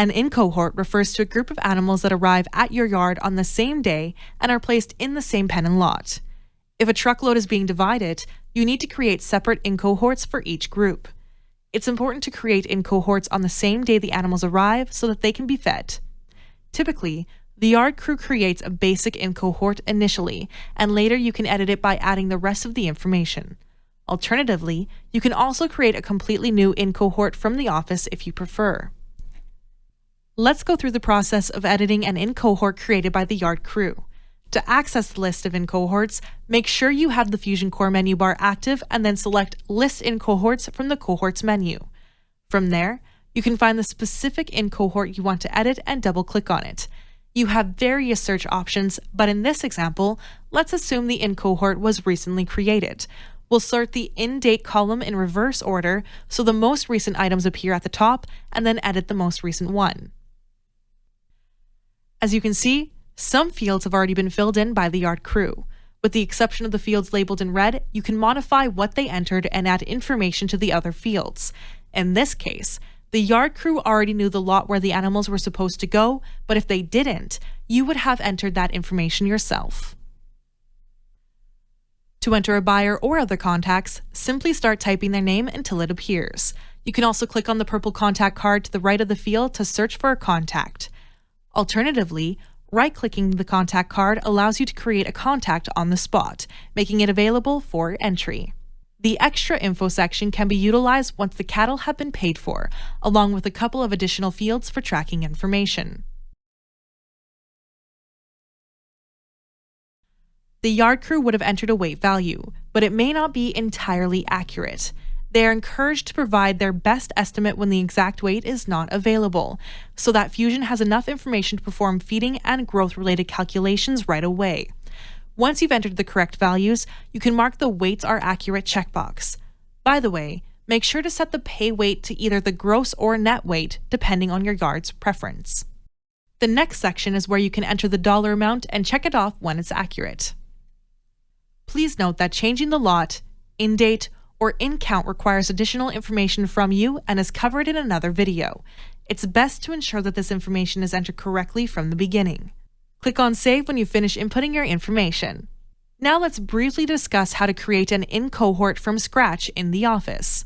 An in-cohort refers to a group of animals that arrive at your yard on the same day and are placed in the same pen and lot. If a truckload is being divided, you need to create separate in-cohorts for each group. It's important to create in-cohorts on the same day the animals arrive so that they can be fed. Typically, the yard crew creates a basic in-cohort initially, and later you can edit it by adding the rest of the information. Alternatively, you can also create a completely new in-cohort from the office if you prefer. Let's go through the process of editing an in-cohort created by the yard crew. To access the list of in-cohorts, make sure you have the Fusion Core menu bar active and then select List in-cohorts from the Cohorts menu. From there, you can find the specific in-cohort you want to edit and double-click on it. You have various search options, but in this example, let's assume the in-cohort was recently created. We'll sort the in-date column in reverse order so the most recent items appear at the top, and then edit the most recent one. As you can see, some fields have already been filled in by the yard crew. With the exception of the fields labeled in red, you can modify what they entered and add information to the other fields. In this case, the yard crew already knew the lot where the animals were supposed to go, but if they didn't, you would have entered that information yourself. To enter a buyer or other contacts, simply start typing their name until it appears. You can also click on the purple contact card to the right of the field to search for a contact. Alternatively, right-clicking the contact card allows you to create a contact on the spot, making it available for entry. The extra info section can be utilized once the cattle have been paid for, along with a couple of additional fields for tracking information. The yard crew would have entered a weight value, but it may not be entirely accurate. They are encouraged to provide their best estimate when the exact weight is not available, so that Fusion has enough information to perform feeding and growth-related calculations right away. Once you've entered the correct values, you can mark the weights are accurate checkbox. By the way, make sure to set the pay weight to either the gross or net weight, depending on your yard's preference. The next section is where you can enter the dollar amount and check it off when it's accurate. Please note that changing the lot, in date, or in count requires additional information from you and is covered in another video. It's best to ensure that this information is entered correctly from the beginning. Click on Save when you finish inputting your information. Now let's briefly discuss how to create an in-cohort from scratch in the office.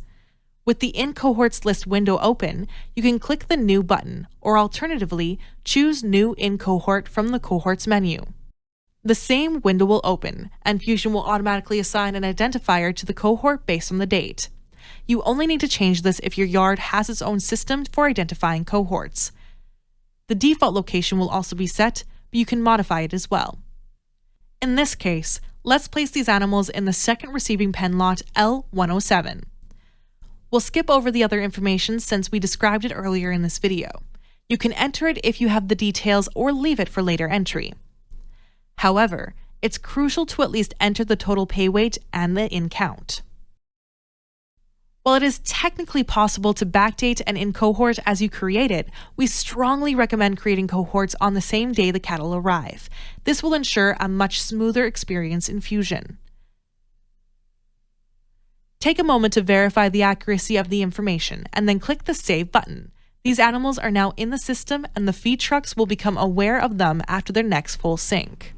With the in-cohorts list window open, you can click the New button, or alternatively, choose New in-cohort from the Cohorts menu. The same window will open, and Fusion will automatically assign an identifier to the cohort based on the date. You only need to change this if your yard has its own system for identifying cohorts. The default location will also be set, but you can modify it as well. In this case, let's place these animals in the second receiving pen lot L107. We'll skip over the other information since we described it earlier in this video. You can enter it if you have the details or leave it for later entry. However, it's crucial to at least enter the total pay weight and the in count. While it is technically possible to backdate an in-cohort as you create it, we strongly recommend creating cohorts on the same day the cattle arrive. This will ensure a much smoother experience in Fusion. Take a moment to verify the accuracy of the information and then click the Save button. These animals are now in the system and the feed trucks will become aware of them after their next full sync.